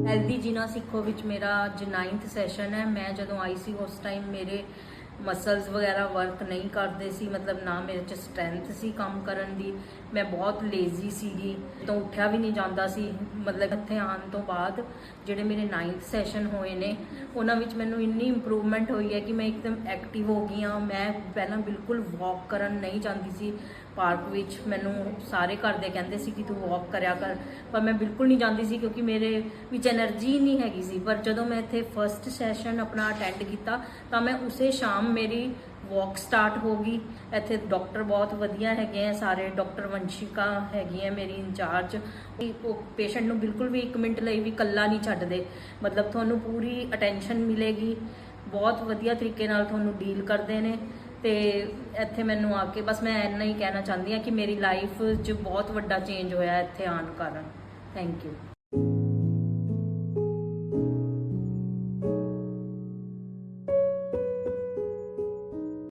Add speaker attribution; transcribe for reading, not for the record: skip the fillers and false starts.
Speaker 1: Healthy ਜੀਣਾ ਸਿੱਖੋ ਵਿੱਚ ਮੇਰਾ ਅੱਜ 9th ਸੈਸ਼ਨ ਹੈ। ਮੈਂ ਜਦੋਂ ਆਈ ਸੀ ਉਸ ਟਾਈਮ ਮੇਰੇ ਮਸਲਸ ਵਗੈਰਾ ਵਰਕ ਨਹੀਂ ਕਰਦੇ ਸੀ, ਮਤਲਬ ਨਾ ਮੇਰੇ 'ਚ ਸਟਰੈਂਥ ਸੀ ਕੰਮ ਕਰਨ ਦੀ। ਮੈਂ ਬਹੁਤ ਲੇਜ਼ੀ ਸੀਗੀ, ਤੋਂ ਉੱਠਿਆ ਵੀ ਨਹੀਂ ਜਾਂਦਾ ਸੀ। ਮਤਲਬ ਇੱਥੇ ਆਉਣ ਤੋਂ ਬਾਅਦ ਜਿਹੜੇ ਮੇਰੇ 9th ਸੈਸ਼ਨ ਹੋਏ ਨੇ ਉਹਨਾਂ ਵਿੱਚ ਮੈਨੂੰ ਇੰਨੀ ਇੰਪਰੂਵਮੈਂਟ ਹੋਈ ਹੈ ਕਿ ਮੈਂ ਇੱਕਦਮ ਐਕਟਿਵ ਹੋ ਗਈ ਹਾਂ। ਮੈਂ ਪਹਿਲਾਂ ਬਿਲਕੁਲ ਵਾਕ ਕਰਨ ਨਹੀਂ ਜਾਂਦੀ ਸੀ ਪਾਰਕ ਵਿੱਚ। ਮੈਨੂੰ ਸਾਰੇ ਘਰ ਦੇ ਕਹਿੰਦੇ ਸੀ ਕਿ ਤੂੰ ਵਾਕ ਕਰਿਆ ਕਰ, ਪਰ ਮੈਂ ਬਿਲਕੁਲ ਨਹੀਂ ਜਾਂਦੀ ਸੀ ਕਿਉਂਕਿ ਮੇਰੇ ਵਿੱਚ એનર્ਜੀ ਨਹੀਂ ਹੈਗੀ ਸੀ। ਪਰ ਜਦੋਂ ਮੈਂ ਇੱਥੇ ਫਸਟ ਸੈਸ਼ਨ ਆਪਣਾ ਅਟੈਂਡ ਕੀਤਾ ਤਾਂ ਮੈਂ ਉਸੇ ਸ਼ਾਮ ਮੇਰੀ ਵਾਕ ਸਟਾਰਟ ਹੋ ਗਈ। ਇੱਥੇ ਡਾਕਟਰ ਬਹੁਤ ਵਧੀਆ ਹੈਗੇ ਆ ਸਾਰੇ। ਡਾਕਟਰ ਵੰਸ਼ਿਕਾ ਹੈਗੀ ਹੈ ਮੇਰੀ ਇੰਚਾਰਜ। ਉਹ ਪੇਸ਼ੈਂਟ ਨੂੰ ਬਿਲਕੁਲ ਵੀ 1 ਮਿੰਟ ਲਈ ਵੀ ਇਕੱਲਾ ਨਹੀਂ ਛੱਡਦੇ, ਮਤਲਬ ਤੁਹਾਨੂੰ ਪੂਰੀ ਅਟੈਂਸ਼ਨ ਮਿਲੇਗੀ। ਬਹੁਤ ਵਧੀਆ ਤਰੀਕੇ ਨਾਲ ਤੁਹਾਨੂੰ ਡੀਲ ਕਰਦੇ ਨੇ। ਤੇ ਇੱਥੇ ਮੈਨੂੰ ਆ ਕੇ ਬਸ ਮੈਂ ਇੰਨਾ ਹੀ ਕਹਿਣਾ ਚਾਹੁੰਦੀ ਹਾਂ ਕਿ ਮੇਰੀ ਲਾਈਫ 'ਚ ਬਹੁਤ ਵੱਡਾ ਚੇਂਜ ਹੋਇਆ ਇੱਥੇ ਆਉਣ ਕਾਰਨ। Thank you.